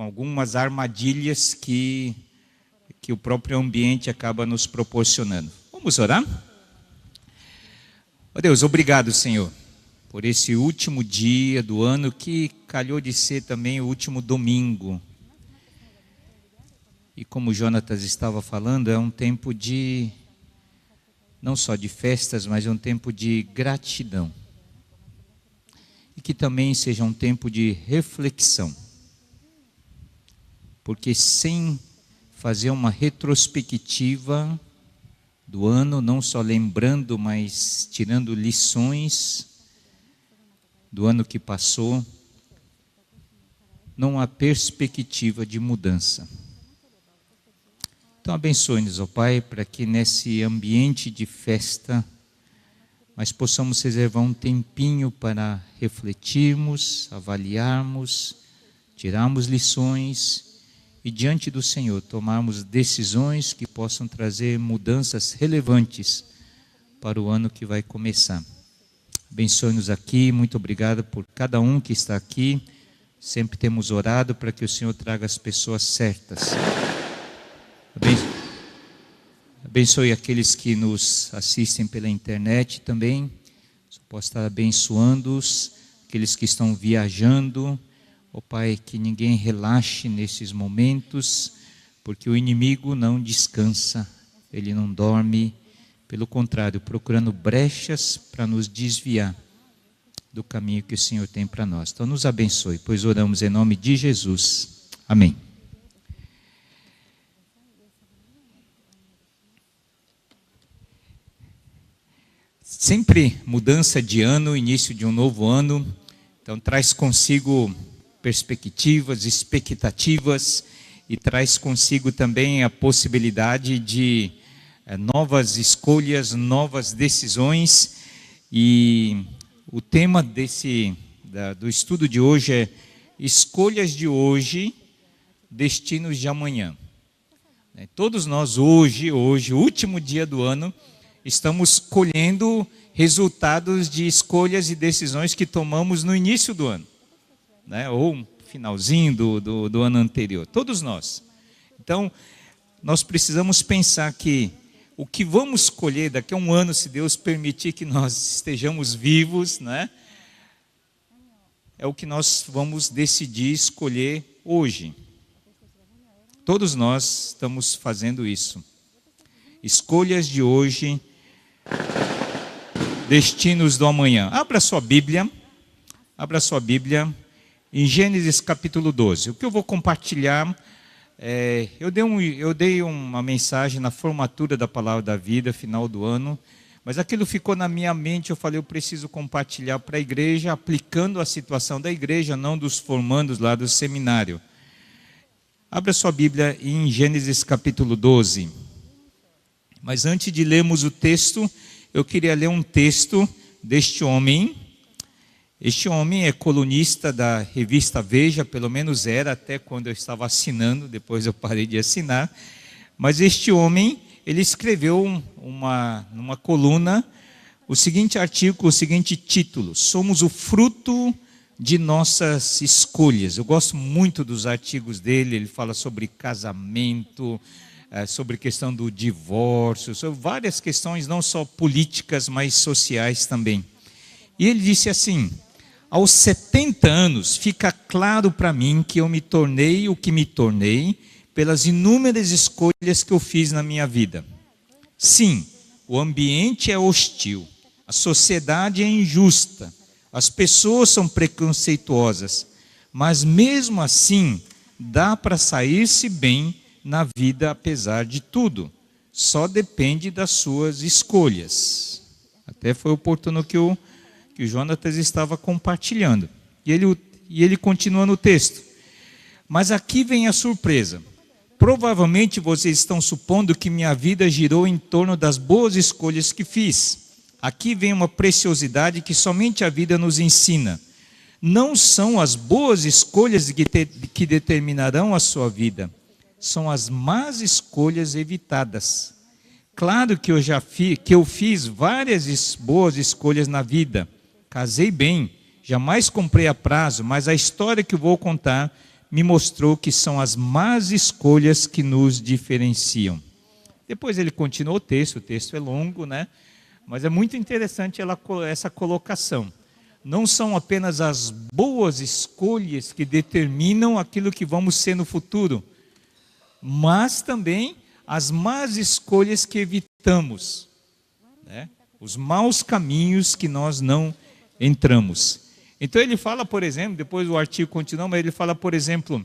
com algumas armadilhas que o próprio ambiente acaba nos proporcionando. Vamos orar? Ó Deus, obrigado, Senhor, por esse último dia do ano que calhou de ser também o último domingo. E como o Jonatas estava falando, é um tempo de, não só de festas, mas é um tempo de gratidão. E que também seja um tempo de reflexão. Porque sem fazer uma retrospectiva do ano, não só lembrando, mas tirando lições do ano que passou, não há perspectiva de mudança. Então abençoe-nos, ó Pai, para que nesse ambiente de festa nós possamos reservar um tempinho para refletirmos, avaliarmos, tirarmos lições e diante do Senhor tomarmos decisões que possam trazer mudanças relevantes para o ano que vai começar. Abençoe-nos aqui, muito obrigado por cada um que está aqui. Sempre temos orado para que o Senhor traga as pessoas certas. Abençoe aqueles que nos assistem pela internet também. Posso estar abençoando-os, aqueles que estão viajando. Ó Pai, que ninguém relaxe nesses momentos, porque o inimigo não descansa, ele não dorme. Pelo contrário, procurando brechas para nos desviar do caminho que o Senhor tem para nós. Então nos abençoe, pois oramos em nome de Jesus. Amém. Sempre mudança de ano, início de um novo ano, então traz consigo perspectivas, expectativas e traz consigo também a possibilidade de novas escolhas, novas decisões. E o tema do estudo de hoje é escolhas de hoje, destinos de amanhã. Todos nós hoje, último dia do ano, estamos colhendo resultados de escolhas e decisões que tomamos no início do ano, ou um finalzinho do ano anterior, todos nós. Então, nós precisamos pensar que o que vamos colher daqui a um ano, se Deus permitir que nós estejamos vivos, é o que nós vamos decidir escolher hoje. Todos nós estamos fazendo isso. Escolhas de hoje, destinos do amanhã. Abra sua Bíblia em Gênesis capítulo 12. O que eu vou compartilhar, eu dei uma mensagem na formatura da Palavra da Vida, final do ano, mas aquilo ficou na minha mente, eu falei, eu preciso compartilhar para a igreja, aplicando a situação da igreja, não dos formandos lá do seminário. Abra sua Bíblia em Gênesis capítulo 12. Mas antes de lermos o texto, eu queria ler um texto deste homem. Este homem é colunista da revista Veja, pelo menos era até quando eu estava assinando, depois eu parei de assinar. Mas este homem, ele escreveu numa coluna o seguinte artigo, o seguinte título: Somos o fruto de nossas escolhas. Eu gosto muito dos artigos dele, ele fala sobre casamento, sobre questão do divórcio, sobre várias questões, não só políticas, mas sociais também. E ele disse assim: aos 70 anos, fica claro para mim que eu me tornei o que me tornei pelas inúmeras escolhas que eu fiz na minha vida. Sim, o ambiente é hostil, a sociedade é injusta, as pessoas são preconceituosas, mas mesmo assim, dá para sair-se bem na vida apesar de tudo. Só depende das suas escolhas. Até foi oportuno que o Jonatas estava compartilhando. E ele continua no texto. Mas aqui vem a surpresa. Provavelmente vocês estão supondo que minha vida girou em torno das boas escolhas que fiz. Aqui vem uma preciosidade que somente a vida nos ensina. Não são as boas escolhas que determinarão a sua vida. São as más escolhas evitadas. Claro que eu fiz várias boas escolhas na vida. Casei bem, jamais comprei a prazo, mas a história que vou contar me mostrou que são as más escolhas que nos diferenciam. Depois ele continua o texto é longo, né? Mas é muito interessante essa colocação. Não são apenas as boas escolhas que determinam aquilo que vamos ser no futuro, mas também as más escolhas que evitamos, né? Os maus caminhos que nós não entramos. Então ele fala, por exemplo, depois o artigo continua, mas ele fala, por exemplo,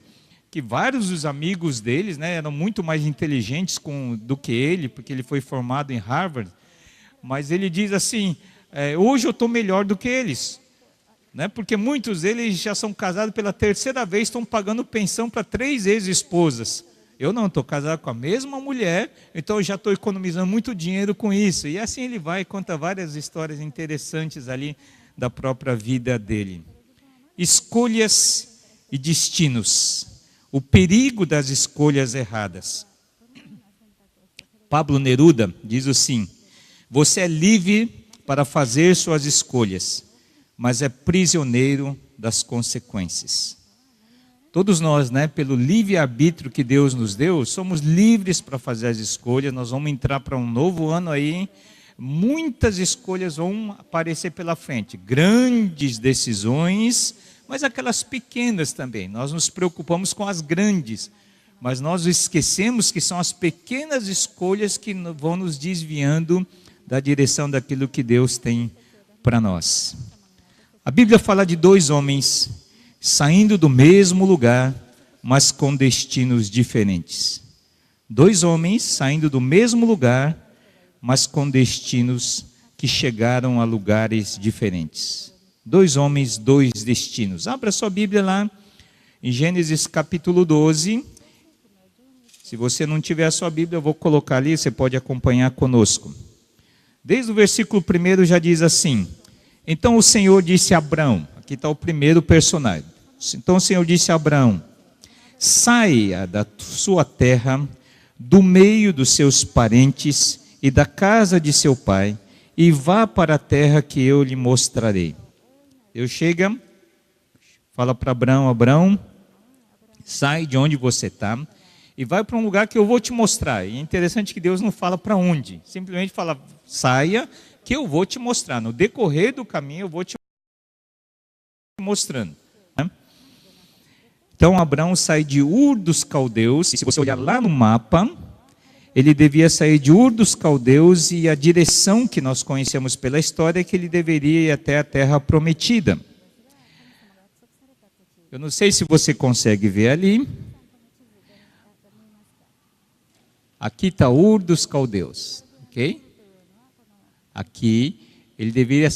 que vários dos amigos deles, né, eram muito mais inteligentes do que ele, porque ele foi formado em Harvard, mas ele diz assim, hoje eu estou melhor do que eles, né, porque muitos deles já são casados pela terceira vez, estão pagando pensão para 3 ex-esposas. Eu não, estou casado com a mesma mulher, então eu já estou economizando muito dinheiro com isso. E assim ele vai e conta várias histórias interessantes ali da própria vida dele. Escolhas e destinos. O perigo das escolhas erradas. Pablo Neruda diz assim: você é livre para fazer suas escolhas, mas é prisioneiro das consequências. Todos nós, né, pelo livre-arbítrio que Deus nos deu, somos livres para fazer as escolhas. Nós vamos entrar para um novo ano aí, muitas escolhas vão aparecer pela frente, grandes decisões, mas aquelas pequenas também. Nós nos preocupamos com as grandes, mas nós esquecemos que são as pequenas escolhas que vão nos desviando da direção daquilo que Deus tem para nós. A Bíblia fala de 2 homens saindo do mesmo lugar, mas com destinos diferentes. 2 homens saindo do mesmo lugar, mas com destinos que chegaram a lugares diferentes. 2 homens, 2 destinos. Abra sua Bíblia lá, em Gênesis capítulo 12. Se você não tiver a sua Bíblia, eu vou colocar ali, você pode acompanhar conosco. Desde o versículo 1 já diz assim: então o Senhor disse a Abrão, aqui está o primeiro personagem. Então o Senhor disse a Abrão: saia da sua terra, do meio dos seus parentes e da casa de seu pai, e vá para a terra que eu lhe mostrarei. Deus chega, fala para Abrão: Abrão, sai de onde você está e vai para um lugar que eu vou te mostrar. E é interessante que Deus não fala para onde, simplesmente fala: saia que eu vou te mostrar. No decorrer do caminho eu vou te mostrando. Então Abrão sai de Ur dos Caldeus, e se você olhar lá no mapa, ele devia sair de Ur dos Caldeus, e a direção que nós conhecemos pela história é que ele deveria ir até a terra prometida. Eu não sei se você consegue ver ali. Aqui está Ur dos Caldeus, ok? Aqui, ele deveria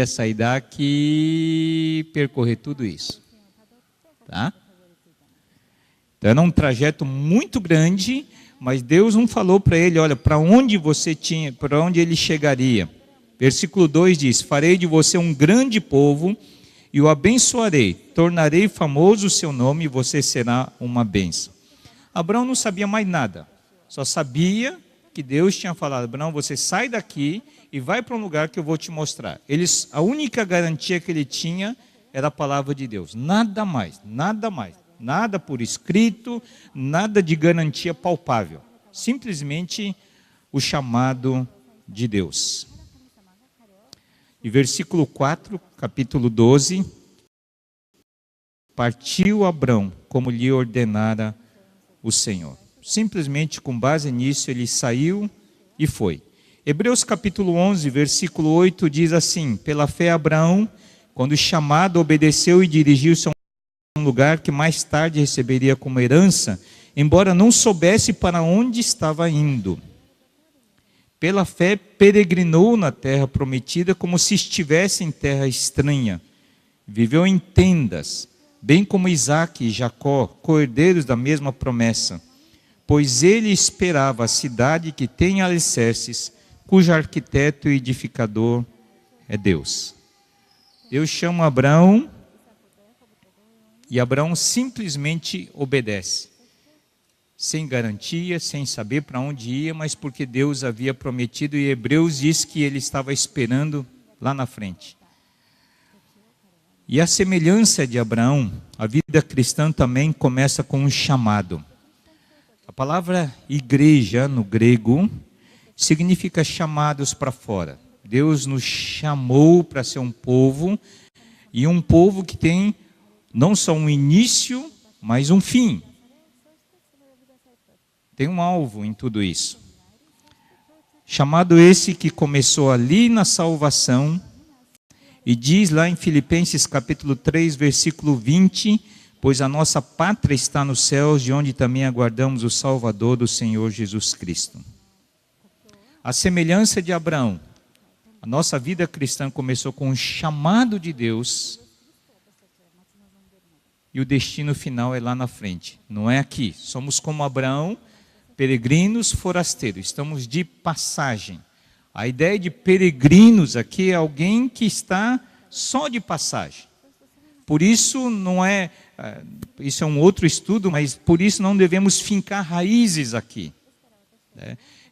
sair daqui e percorrer tudo isso. Tá? Então era um trajeto muito grande, mas Deus não falou para ele, olha, para onde ele chegaria. Versículo 2 diz: farei de você um grande povo e o abençoarei, tornarei famoso o seu nome e você será uma bênção. Abraão não sabia mais nada, só sabia que Deus tinha falado: Abraão, você sai daqui e vai para um lugar que eu vou te mostrar. A única garantia que ele tinha era a palavra de Deus, nada mais, nada por escrito, nada de garantia palpável, simplesmente o chamado de Deus. E versículo 4, capítulo 12: partiu Abrão como lhe ordenara o Senhor. Simplesmente com base nisso ele saiu e foi. Hebreus capítulo 11, versículo 8 diz assim: pela fé Abraão, quando chamado, obedeceu e dirigiu-se a um lugar que mais tarde receberia como herança, embora não soubesse para onde estava indo. Pela fé peregrinou na terra prometida como se estivesse em terra estranha. Viveu em tendas, bem como Isaque e Jacó, co-herdeiros da mesma promessa. Pois ele esperava a cidade que tem alicerces, cujo arquiteto e edificador é Deus. Deus chama Abraão e Abraão simplesmente obedece, sem garantia, sem saber para onde ia, mas porque Deus havia prometido, e Hebreus diz que ele estava esperando lá na frente. E a semelhança de Abraão, a vida cristã também começa com um chamado. A palavra igreja, no grego, significa chamados para fora. Deus nos chamou para ser um povo, e um povo que tem não só um início, mas um fim. Tem um alvo em tudo isso. Chamado esse que começou ali na salvação, e diz lá em Filipenses capítulo 3, versículo 20, pois a nossa pátria está nos céus, de onde também aguardamos o Salvador do Senhor Jesus Cristo. A semelhança de Abraão, a nossa vida cristã começou com um chamado de Deus, e o destino final é lá na frente, não é aqui. Somos como Abraão, peregrinos, forasteiros, estamos de passagem. A ideia de peregrinos aqui é alguém que está só de passagem. Por isso não é, isso é um outro estudo, mas por isso não devemos fincar raízes aqui.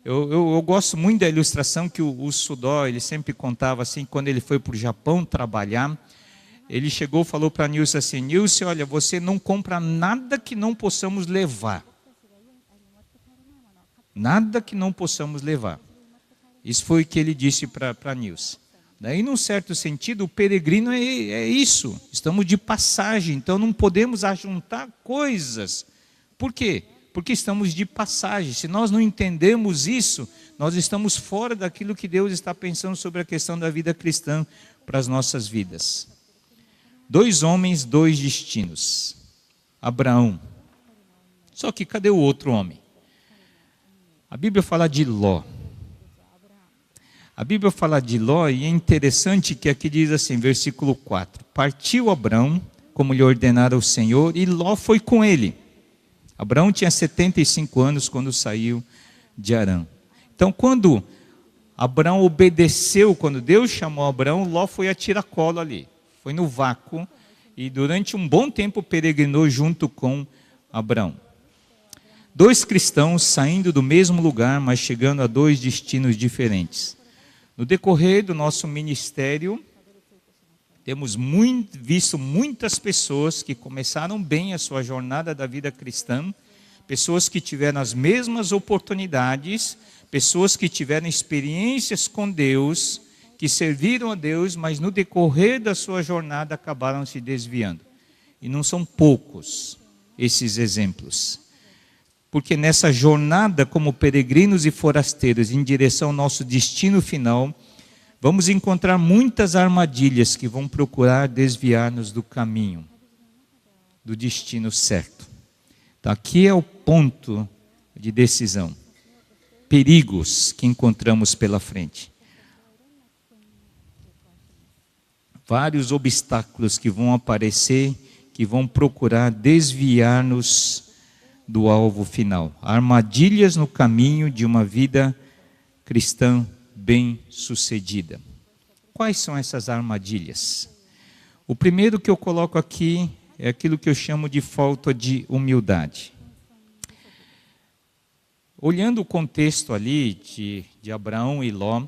Eu gosto muito da ilustração que o Sudó, ele sempre contava assim, quando ele foi para o Japão trabalhar, ele chegou e falou para Nilce assim, Nilce, olha, você não compra nada que não possamos levar. Nada que não possamos levar. Isso foi o que ele disse para Nilce. E num certo sentido, o peregrino é isso. Estamos de passagem, então não podemos ajuntar coisas. Por quê? Porque estamos de passagem. Se nós não entendemos isso, nós estamos fora daquilo que Deus está pensando sobre a questão da vida cristã para as nossas vidas. 2 homens, 2 destinos. Abraão. Só que cadê o outro homem? A Bíblia fala de Ló. A Bíblia fala de Ló e é interessante que aqui diz assim, versículo 4. Partiu Abraão, como lhe ordenara o Senhor, e Ló foi com ele. Abraão tinha 75 anos quando saiu de Harã. Então, quando Abraão obedeceu, quando Deus chamou Abraão, Ló foi a tiracolo ali. Foi no vácuo e durante um bom tempo peregrinou junto com Abraão. 2 cristãos saindo do mesmo lugar, mas chegando a 2 destinos diferentes. No decorrer do nosso ministério, temos visto muitas pessoas que começaram bem a sua jornada da vida cristã, pessoas que tiveram as mesmas oportunidades, pessoas que tiveram experiências com Deus, que serviram a Deus, mas no decorrer da sua jornada acabaram se desviando. E não são poucos esses exemplos. Porque nessa jornada como peregrinos e forasteiros em direção ao nosso destino final, vamos encontrar muitas armadilhas que vão procurar desviar-nos do caminho, do destino certo. Então aqui é o ponto de decisão. Perigos que encontramos pela frente. Vários obstáculos que vão aparecer, que vão procurar desviar-nos do alvo final. Armadilhas no caminho de uma vida cristã bem-sucedida. Quais são essas armadilhas? O primeiro que eu coloco aqui é aquilo que eu chamo de falta de humildade. Olhando o contexto ali de Abraão e Ló,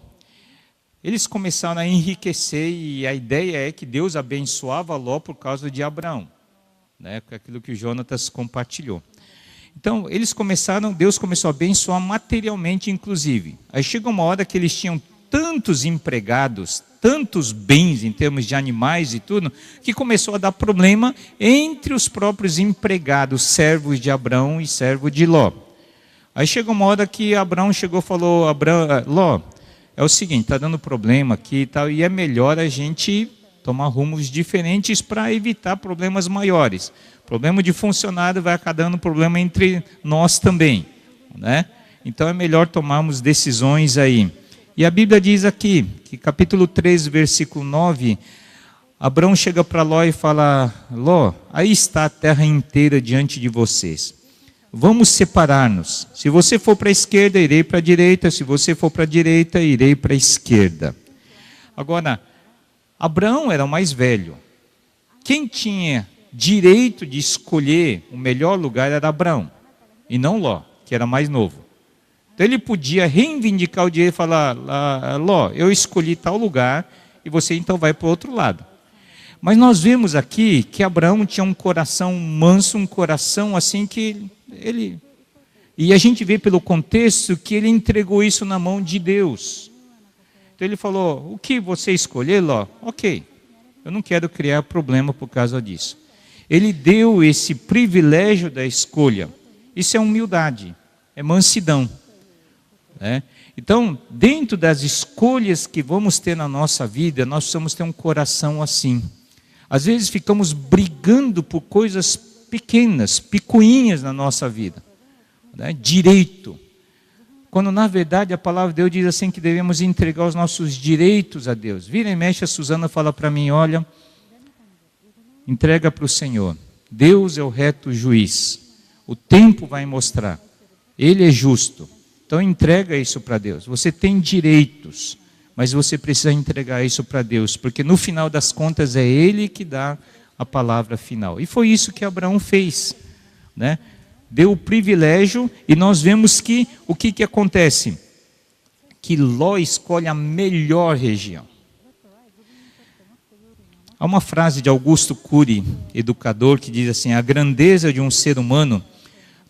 eles começaram a enriquecer e a ideia é que Deus abençoava Ló por causa de Abraão, né? Aquilo que o Jonatas compartilhou. Então, Deus começou a abençoar materialmente, inclusive. Aí chegou uma hora que eles tinham tantos empregados, tantos bens em termos de animais e tudo, que começou a dar problema entre os próprios empregados, servos de Abraão e servo de Ló. Aí chegou uma hora que Abraão chegou e falou, Ló, é o seguinte, está dando problema aqui e tal, e é melhor a gente tomar rumos diferentes para evitar problemas maiores. Problema de funcionário vai acabar dando problema entre nós também, né? Então é melhor tomarmos decisões aí. E a Bíblia diz aqui, que capítulo 3, versículo 9, Abraão chega para Ló e fala, Ló, aí está a terra inteira diante de vocês. Vamos separar-nos. Se você for para a esquerda, irei para a direita. Se você for para a direita, irei para a esquerda. Agora, Abraão era o mais velho. Quem tinha direito de escolher o melhor lugar era Abraão, e não Ló, que era mais novo. Então ele podia reivindicar o direito e falar, Ló, eu escolhi tal lugar, e você então vai para o outro lado. Mas nós vemos aqui que Abraão tinha um coração manso, um coração assim que ele... E a gente vê pelo contexto que ele entregou isso na mão de Deus. Então ele falou, o que você escolher, Ló? Ok, eu não quero criar problema por causa disso. Ele deu esse privilégio da escolha. Isso é humildade, é mansidão. Né? Então, dentro das escolhas que vamos ter na nossa vida, nós precisamos ter um coração assim. Às vezes ficamos brigando por coisas pequenas, picuinhas na nossa vida. Né? Direito. Quando na verdade a palavra de Deus diz assim que devemos entregar os nossos direitos a Deus. Vira e mexe, a Suzana fala para mim, olha, entrega para o Senhor. Deus é o reto juiz. O tempo vai mostrar. Ele é justo. Então entrega isso para Deus. Você tem direitos. Mas você precisa entregar isso para Deus, porque no final das contas é Ele que dá a palavra final. E foi isso que Abraão fez, né? Deu o privilégio e nós vemos que o que acontece? Que Ló escolhe a melhor região. Há uma frase de Augusto Cury, educador, que diz assim, a grandeza de um ser humano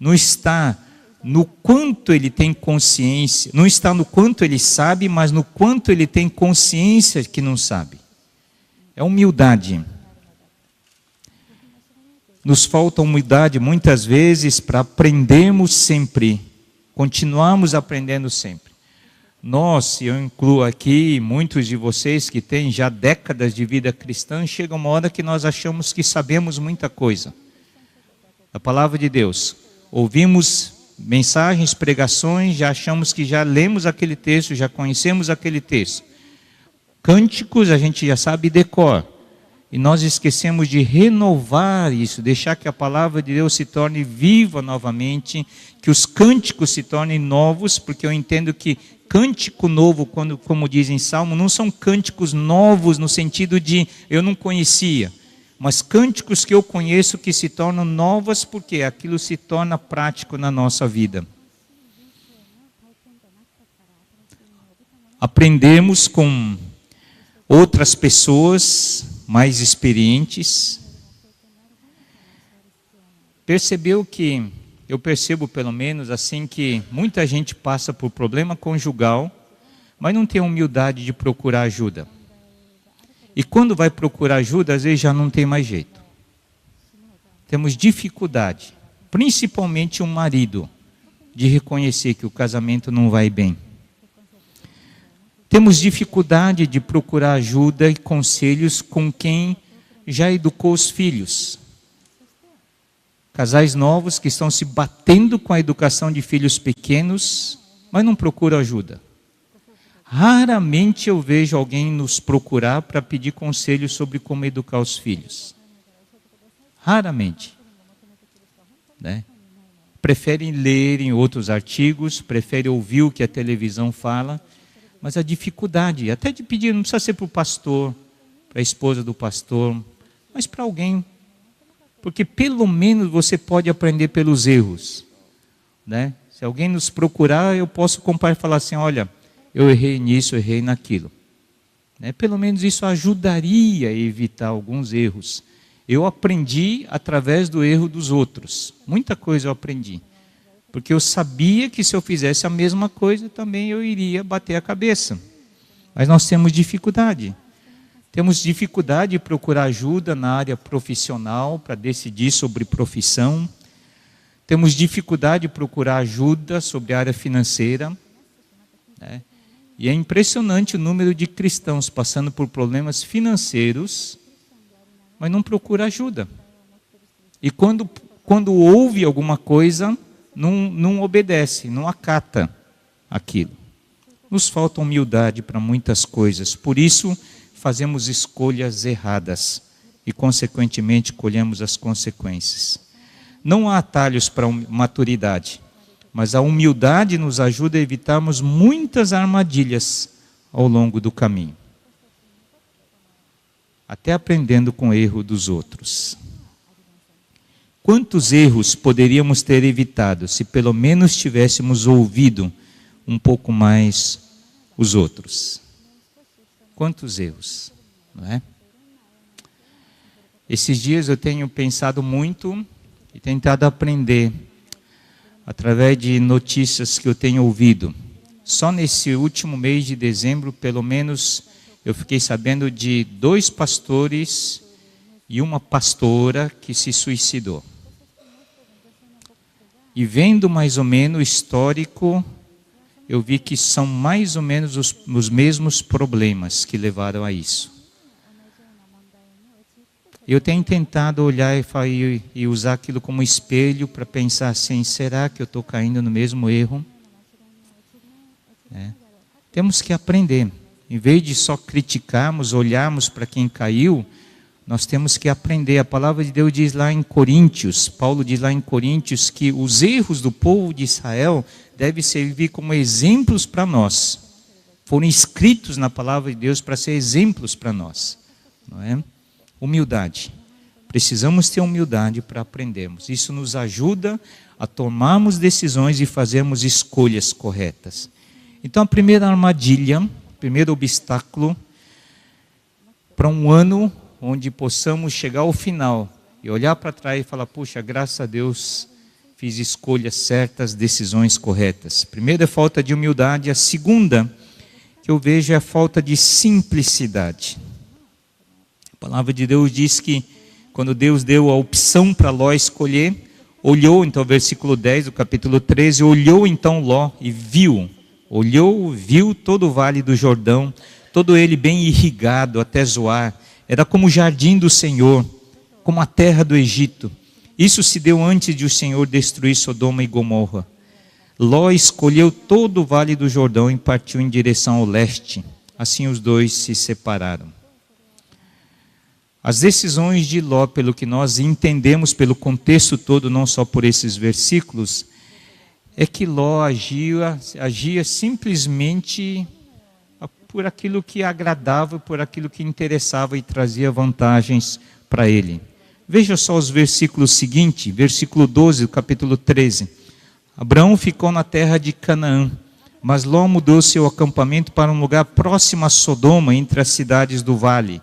não está no quanto ele tem consciência, não está no quanto ele sabe, mas no quanto ele tem consciência que não sabe. É humildade. Nos falta humildade muitas vezes para aprendermos sempre, continuamos aprendendo sempre. Nós, eu incluo aqui, muitos de vocês que têm já décadas de vida cristã, chega uma hora que nós achamos que sabemos muita coisa. A palavra de Deus, ouvimos mensagens, pregações, já achamos que já lemos aquele texto, já conhecemos aquele texto. Cânticos a gente já sabe decor. E nós esquecemos de renovar isso, deixar que a palavra de Deus se torne viva novamente, que os cânticos se tornem novos, porque eu entendo que cântico novo, como diz em Salmo, não são cânticos novos no sentido de eu não conhecia. Mas cânticos que eu conheço que se tornam novas porque aquilo se torna prático na nossa vida. Aprendemos com outras pessoas mais experientes. Eu percebo pelo menos assim que muita gente passa por problema conjugal, mas não tem humildade de procurar ajuda. E quando vai procurar ajuda, às vezes já não tem mais jeito. Temos dificuldade, principalmente o marido, de reconhecer que o casamento não vai bem. Temos dificuldade de procurar ajuda e conselhos com quem já educou os filhos. Casais novos que estão se batendo com a educação de filhos pequenos, mas não procuram ajuda. Raramente eu vejo alguém nos procurar para pedir conselho sobre como educar os filhos. Raramente. Né? Preferem ler em outros artigos, preferem ouvir o que a televisão fala, mas a dificuldade, até de pedir, não precisa ser para o pastor, para a esposa do pastor, mas para alguém. Porque pelo menos você pode aprender pelos erros. Né? Se alguém nos procurar, eu posso comparar e falar assim, olha, eu errei nisso, eu errei naquilo. Né? Pelo menos isso ajudaria a evitar alguns erros. Eu aprendi através do erro dos outros. Muita coisa eu aprendi. Porque eu sabia que se eu fizesse a mesma coisa, também eu iria bater a cabeça. Mas nós temos dificuldade. Temos dificuldade de procurar ajuda na área profissional para decidir sobre profissão. Temos dificuldade de procurar ajuda sobre a área financeira. Né? E é impressionante o número de cristãos passando por problemas financeiros, mas não procura ajuda. E quando ouve alguma coisa, não obedece, não acata aquilo. Nos falta humildade para muitas coisas, por isso fazemos escolhas erradas e consequentemente colhemos as consequências. Não há atalhos para a maturidade. Mas a humildade nos ajuda a evitarmos muitas armadilhas ao longo do caminho. Até aprendendo com o erro dos outros. Quantos erros poderíamos ter evitado se pelo menos tivéssemos ouvido um pouco mais os outros? Quantos erros, não é? Esses dias eu tenho pensado muito e tentado aprender através de notícias que eu tenho ouvido. Só nesse último mês de dezembro, pelo menos, eu fiquei sabendo de 2 pastores e uma pastora que se suicidou. E vendo mais ou menos o histórico, eu vi que são mais ou menos os mesmos problemas que levaram a isso. Eu tenho tentado olhar e usar aquilo como espelho para pensar assim, será que eu estou caindo no mesmo erro? Temos que aprender. Em vez de só criticarmos, olharmos para quem caiu, nós temos que aprender. A palavra de Deus diz lá em Coríntios, Paulo diz lá em Coríntios, que os erros do povo de Israel devem servir como exemplos para nós. Foram escritos na palavra de Deus para ser exemplos para nós. Não é? Humildade. Precisamos ter humildade para aprendermos. Isso nos ajuda a tomarmos decisões e fazermos escolhas corretas. Então a primeira armadilha, o primeiro obstáculo para um ano onde possamos chegar ao final e olhar para trás e falar, puxa, graças a Deus fiz escolhas certas, decisões corretas. Primeiro é falta de humildade. A segunda que eu vejo é a falta de simplicidade. A palavra de Deus diz que quando Deus deu a opção para Ló escolher, olhou, então versículo 10 do capítulo 13, olhou então Ló e viu todo o vale do Jordão, todo ele bem irrigado até Zoar, era como o jardim do Senhor, como a terra do Egito. Isso se deu antes de o Senhor destruir Sodoma e Gomorra. Ló escolheu todo o vale do Jordão e partiu em direção ao leste. Assim os dois se separaram. As decisões de Ló, pelo que nós entendemos pelo contexto todo, não só por esses versículos, é que Ló agia simplesmente por aquilo que agradava, por aquilo que interessava e trazia vantagens para ele. Veja só os versículos seguintes, versículo 12 do capítulo 13. Abraão ficou na terra de Canaã, mas Ló mudou seu acampamento para um lugar próximo a Sodoma, entre as cidades do vale.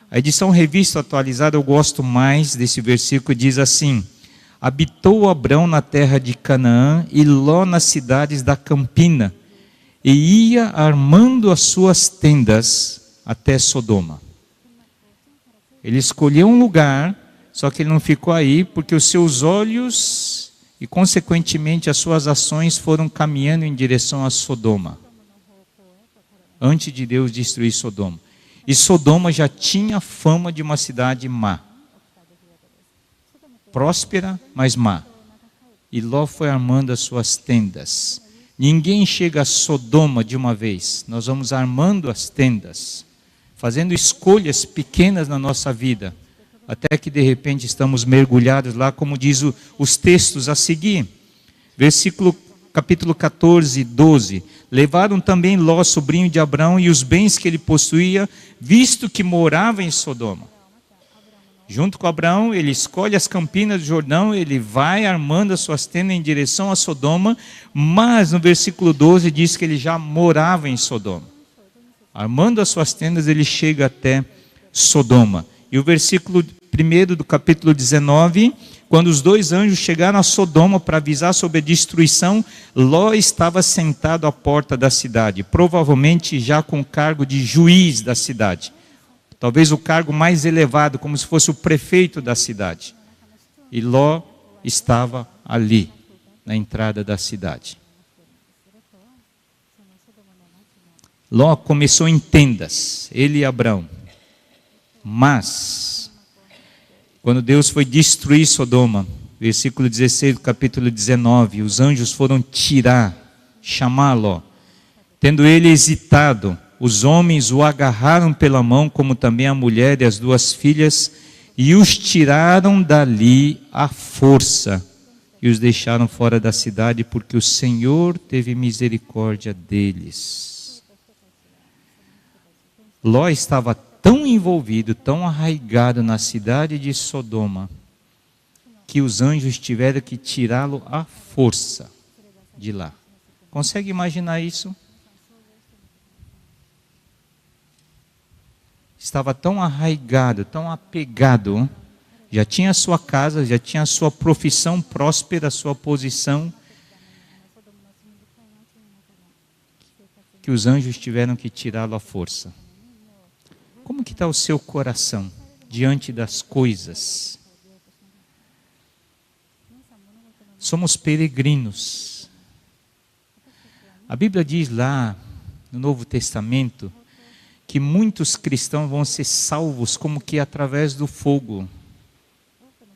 A edição revista atualizada, eu gosto mais desse versículo, diz assim: habitou Abrão na terra de Canaã e Ló nas cidades da Campina, e ia armando as suas tendas até Sodoma. Ele escolheu um lugar, só que ele não ficou aí, porque os seus olhos e consequentemente as suas ações foram caminhando em direção a Sodoma, antes de Deus destruir Sodoma. E Sodoma já tinha fama de uma cidade má. Próspera, mas má. E Ló foi armando as suas tendas. Ninguém chega a Sodoma de uma vez. Nós vamos armando as tendas, fazendo escolhas pequenas na nossa vida, até que de repente estamos mergulhados lá, como diz os textos a seguir. Capítulo 14, 12. Levaram também Ló, sobrinho de Abrão, e os bens que ele possuía, visto que morava em Sodoma. Junto com Abraão, ele escolhe as campinas do Jordão, ele vai armando as suas tendas em direção a Sodoma, mas no versículo 12 diz que ele já morava em Sodoma. Armando as suas tendas, ele chega até Sodoma. E o versículo 1 do capítulo 19, quando os 2 anjos chegaram a Sodoma para avisar sobre a destruição, Ló estava sentado à porta da cidade, provavelmente já com o cargo de juiz da cidade. Talvez o cargo mais elevado, como se fosse o prefeito da cidade. E Ló estava ali, na entrada da cidade. Ló começou em tendas, ele e Abrão. Mas, quando Deus foi destruir Sodoma, versículo 16 do capítulo 19, os anjos foram chamar Ló. Tendo ele hesitado, os homens o agarraram pela mão, como também a mulher e as 2 filhas, e os tiraram dali à força, e os deixaram fora da cidade, porque o Senhor teve misericórdia deles. Ló estava tão envolvido, tão arraigado na cidade de Sodoma, que os anjos tiveram que tirá-lo à força de lá. Consegue imaginar isso? estava tão arraigado, tão apegado, já tinha a sua casa, já tinha a sua profissão próspera, a sua posição, que os anjos tiveram que tirá-lo à força. Como que está o seu coração diante das coisas? Somos peregrinos. A Bíblia diz lá no Novo Testamento que muitos cristãos vão ser salvos como que através do fogo,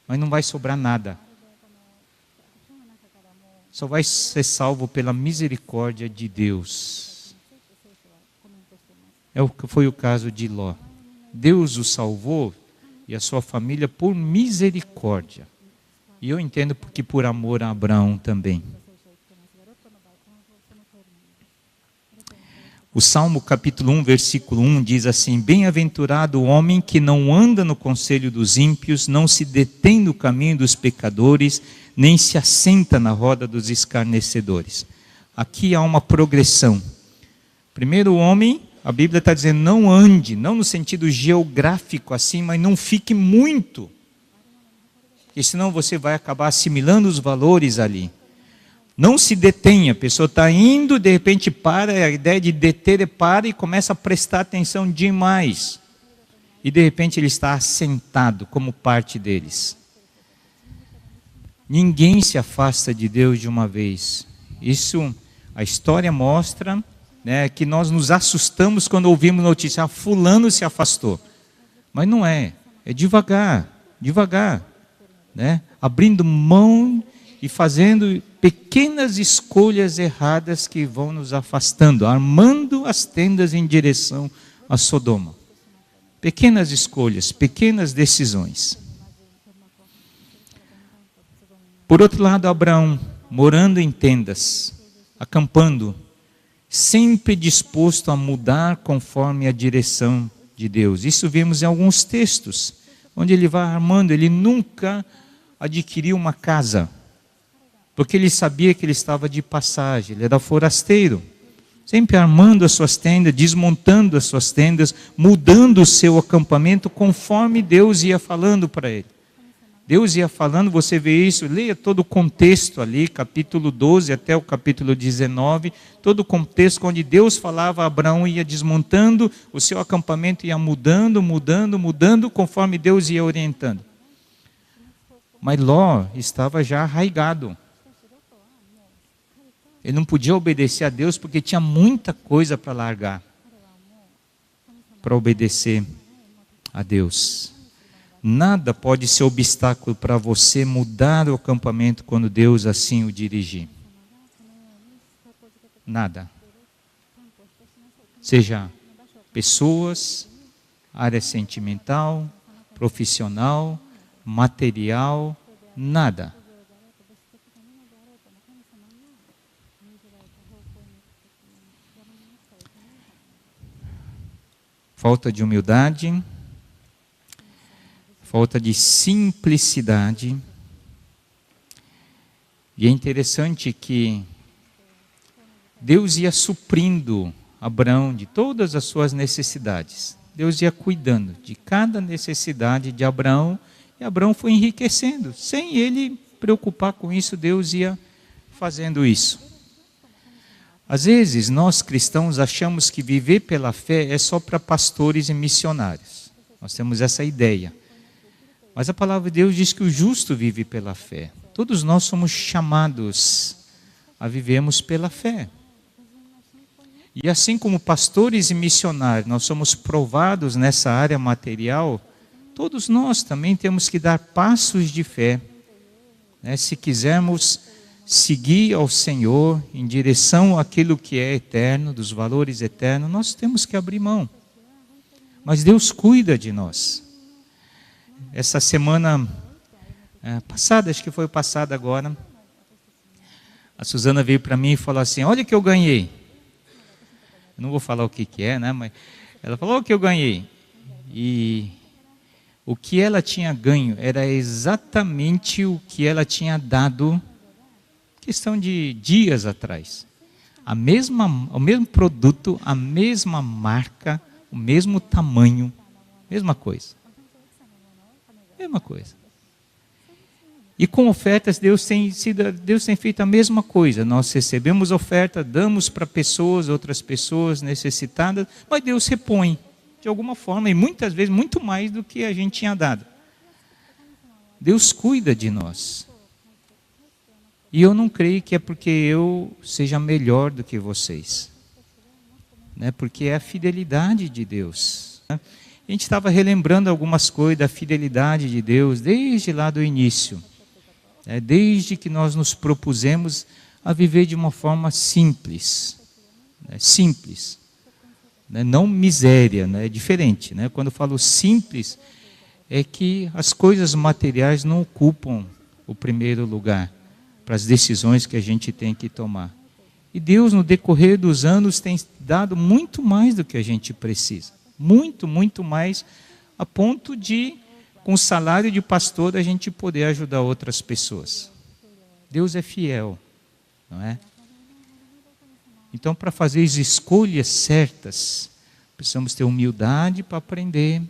mas não vai sobrar nada. Só vai ser salvo pela misericórdia de Deus. Foi o caso de Ló. Deus o salvou e a sua família por misericórdia. E eu entendo que por amor a Abraão também. O Salmo capítulo 1, versículo 1 diz assim: Bem-aventurado o homem que não anda no conselho dos ímpios, não se detém no caminho dos pecadores, nem se assenta na roda dos escarnecedores. Aqui há uma progressão. Primeiro o homem, a Bíblia está dizendo, não ande, não no sentido geográfico assim, mas não fique muito. Porque senão você vai acabar assimilando os valores ali. Não se detenha, a pessoa está indo, de repente para, a ideia de deter é para e começa a prestar atenção demais. E de repente ele está assentado como parte deles. Ninguém se afasta de Deus de uma vez. Isso, a história mostra, né, que nós nos assustamos quando ouvimos notícia, fulano se afastou. Mas não é, é devagar, né? Abrindo mão e fazendo pequenas escolhas erradas que vão nos afastando, armando as tendas em direção a Sodoma. Pequenas escolhas, pequenas decisões. Por outro lado, Abraão, morando em tendas, acampando, sempre disposto a mudar conforme a direção de Deus. Isso vemos em alguns textos, onde ele vai armando, ele nunca adquiriu uma casa, porque ele sabia que ele estava de passagem, ele era forasteiro, sempre armando as suas tendas, desmontando as suas tendas, mudando o seu acampamento conforme Deus ia falando para ele. Deus ia falando, você vê isso, leia todo o contexto ali, capítulo 12 até o capítulo 19, todo o contexto onde Deus falava, Abraão ia desmontando, o seu acampamento ia mudando, conforme Deus ia orientando. Mas Ló estava já arraigado. Ele não podia obedecer a Deus porque tinha muita coisa para largar, para obedecer a Deus. Nada pode ser obstáculo para você mudar o acampamento quando Deus assim o dirigir. Nada. Seja pessoas, área sentimental, profissional, material, nada. Falta de humildade, falta de simplicidade. E é interessante que Deus ia suprindo Abraão de todas as suas necessidades. Deus ia cuidando de cada necessidade de Abraão, e Abraão foi enriquecendo. Sem ele preocupar com isso, Deus ia fazendo isso. Às vezes, nós cristãos achamos que viver pela fé é só para pastores e missionários. Nós temos essa ideia. Mas a palavra de Deus diz que o justo vive pela fé. Todos nós somos chamados a vivermos pela fé. E assim como pastores e missionários, nós somos provados nessa área material, todos nós também temos que dar passos de fé, né? Se quisermos seguir ao Senhor em direção àquilo que é eterno, dos valores eternos, nós temos que abrir mão. Mas Deus cuida de nós. Essa semana passada, acho que foi passada agora, a Suzana veio para mim e falou assim, olha o que eu ganhei. Eu não vou falar o que é, né? Mas ela falou o que eu ganhei. E o que ela tinha ganho era exatamente o que ela tinha dado, questão de dias atrás. O mesmo produto, a mesma marca, o mesmo tamanho, Mesma coisa. Mesma coisa. E com ofertas, Deus tem feito a mesma coisa. Nós recebemos oferta, damos para pessoas, outras pessoas necessitadas, mas Deus repõe, de alguma forma, e muitas vezes muito mais do que a gente tinha dado. Deus cuida de nós. E eu não creio que é porque eu seja melhor do que vocês. Né? Porque é a fidelidade de Deus. Né? A gente estava relembrando algumas coisas da fidelidade de Deus, desde lá do início. Desde que nós nos propusemos a viver de uma forma simples. Simples. Não miséria, é diferente. Quando eu falo simples, é que as coisas materiais não ocupam o primeiro lugar para as decisões que a gente tem que tomar. E Deus, no decorrer dos anos, tem dado muito mais do que a gente precisa. Muito, muito mais, a ponto de, com o salário de pastor, a gente poder ajudar outras pessoas. Deus é fiel, não é? Então, para fazer as escolhas certas, precisamos ter humildade para aprender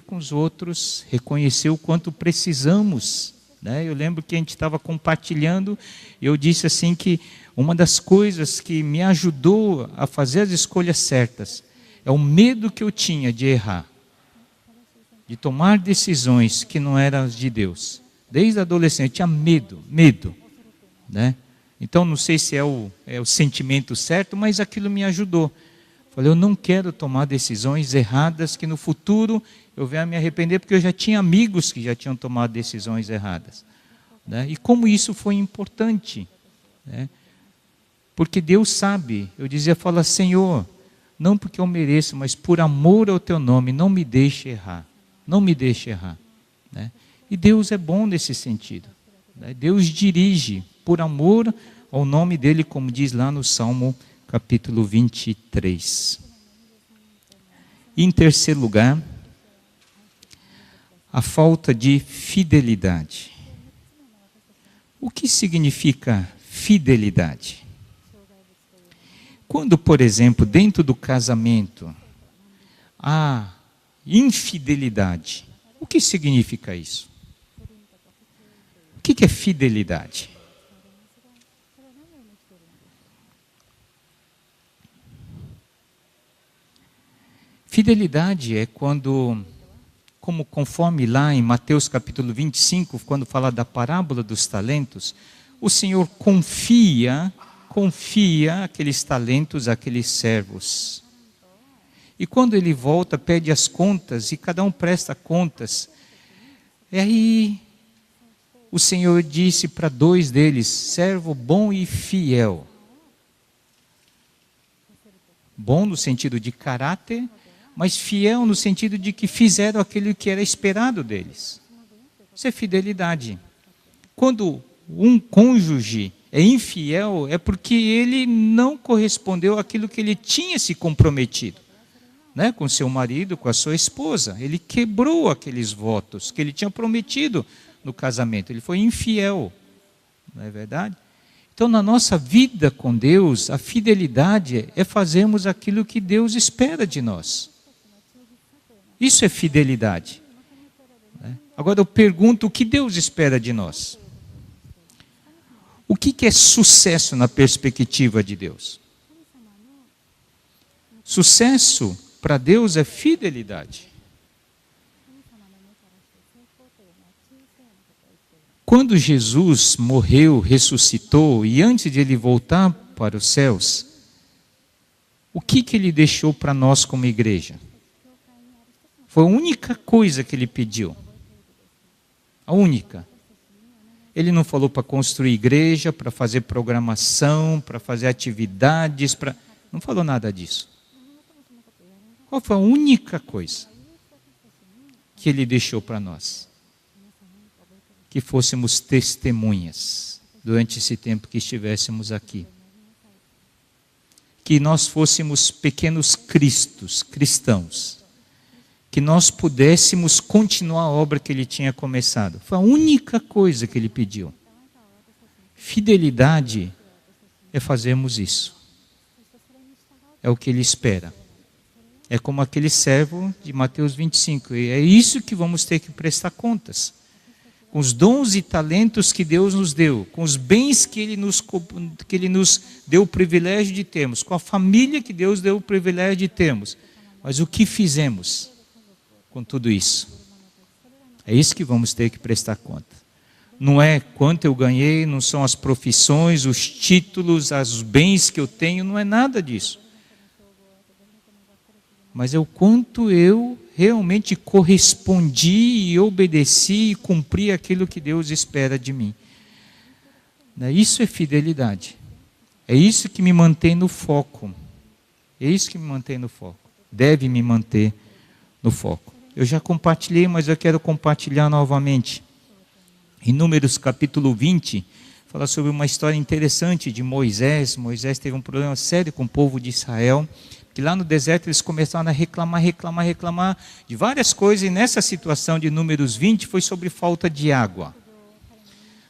com os outros, reconhecer o quanto precisamos. Eu lembro que a gente estava compartilhando, e eu disse assim que uma das coisas que me ajudou a fazer as escolhas certas é o medo que eu tinha de errar, de tomar decisões que não eram as de Deus. Desde a adolescente eu tinha medo. Então não sei se é o sentimento certo, mas aquilo me ajudou. Falei, eu não quero tomar decisões erradas que no futuro eu venha me arrepender, porque eu já tinha amigos que já tinham tomado decisões erradas. E como isso foi importante. Porque Deus sabe, eu fala, Senhor, não porque eu mereço, mas por amor ao teu nome, não me deixe errar. Não me deixe errar. E Deus é bom nesse sentido. Deus dirige por amor ao nome dele, como diz lá no Salmo capítulo 23. E em terceiro lugar, a falta de fidelidade. O que significa fidelidade? Quando, por exemplo, dentro do casamento, há infidelidade, o que significa isso? O que é fidelidade? Fidelidade é quando, conforme lá em Mateus capítulo 25, quando fala da parábola dos talentos, o Senhor confia aqueles talentos àqueles servos. E quando ele volta, pede as contas, e cada um presta contas. E aí o Senhor disse para 2 deles, servo bom e fiel. Bom no sentido de caráter, mas fiel no sentido de que fizeram aquilo que era esperado deles. Isso é fidelidade. Quando um cônjuge é infiel, é porque ele não correspondeu àquilo que ele tinha se comprometido, com seu marido, com a sua esposa. Ele quebrou aqueles votos que ele tinha prometido no casamento. Ele foi infiel, não é verdade? Então, na nossa vida com Deus, a fidelidade é fazermos aquilo que Deus espera de nós. Isso é fidelidade. Agora eu pergunto, o que Deus espera de nós? O que é sucesso na perspectiva de Deus? Sucesso para Deus é fidelidade. Quando Jesus morreu, ressuscitou, e antes de ele voltar para os céus, o que ele deixou para nós como igreja? Foi a única coisa que ele pediu. A única. Ele não falou para construir igreja, para fazer programação, para fazer atividades, não falou nada disso. Qual foi a única coisa que ele deixou para nós? Que fôssemos testemunhas durante esse tempo que estivéssemos aqui. Que nós fôssemos pequenos cristãos. Que nós pudéssemos continuar a obra que ele tinha começado. Foi a única coisa que ele pediu. Fidelidade é fazermos isso. É o que ele espera. É como aquele servo de Mateus 25. E é isso que vamos ter que prestar contas. Com os dons e talentos que Deus nos deu, com os bens que Ele nos deu o privilégio de termos, com a família que Deus deu o privilégio de termos. Mas o que fizemos com tudo isso? É isso que vamos ter que prestar conta. Não é quanto eu ganhei, não são as profissões, os títulos, os bens que eu tenho, não é nada disso. Mas é o quanto eu realmente correspondi e obedeci e cumpri aquilo que Deus espera de mim. Isso é fidelidade. É isso que me mantém no foco. É isso que me mantém no foco. Deve me manter no foco. Eu já compartilhei, mas eu quero compartilhar novamente. Em Números capítulo 20, fala sobre uma história interessante de Moisés. Moisés teve um problema sério com o povo de Israel, que lá no deserto eles começaram a reclamar de várias coisas, e nessa situação de Números 20 foi sobre falta de água.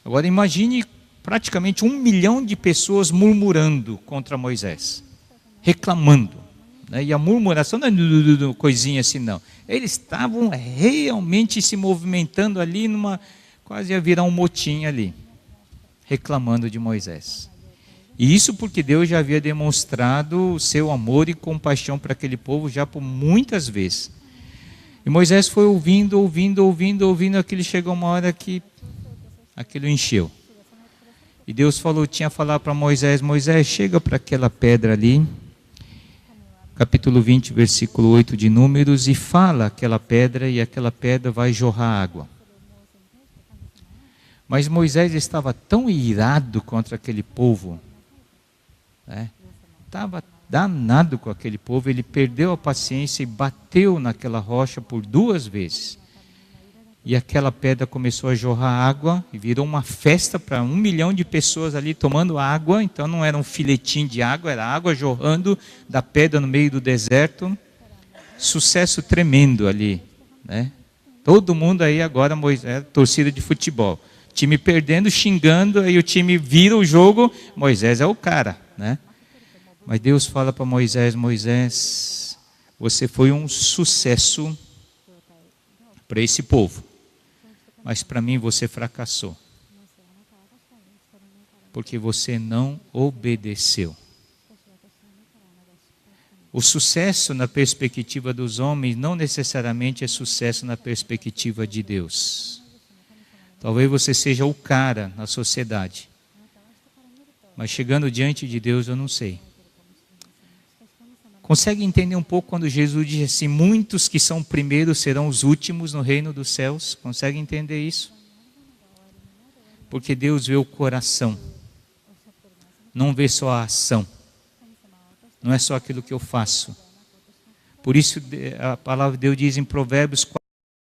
Agora imagine praticamente 1 milhão de pessoas murmurando contra Moisés, reclamando. E a murmuração não é coisinha assim, não. Eles estavam realmente se movimentando ali, quase ia virar um motim ali, reclamando de Moisés. E isso porque Deus já havia demonstrado o seu amor e compaixão para aquele povo já por muitas vezes. E Moisés foi ouvindo, aquilo chegou uma hora que aquilo encheu. E Deus tinha falado para Moisés, chega para aquela pedra ali, capítulo 20, versículo 8 de Números, e fala aquela pedra, e aquela pedra vai jorrar água. Mas Moisés estava tão irado contra aquele povo, estava danado com aquele povo, ele perdeu a paciência e bateu naquela rocha por 2 vezes. E aquela pedra começou a jorrar água e virou uma festa para 1 milhão de pessoas ali tomando água. Então não era um filetinho de água, era água jorrando da pedra no meio do deserto. Sucesso tremendo ali, Todo mundo aí agora, Moisés, torcida de futebol. Time perdendo, xingando, aí o time vira o jogo, Moisés é o cara, Mas Deus fala para Moisés, você foi um sucesso para esse povo, mas para mim você fracassou, porque você não obedeceu. O sucesso na perspectiva dos homens não necessariamente é sucesso na perspectiva de Deus. Talvez você seja o cara na sociedade, mas chegando diante de Deus eu não sei. Consegue entender um pouco quando Jesus diz assim, muitos que são primeiros serão os últimos no reino dos céus? Consegue entender isso? Porque Deus vê o coração, não vê só a ação, não é só aquilo que eu faço. Por isso a palavra de Deus diz em Provérbios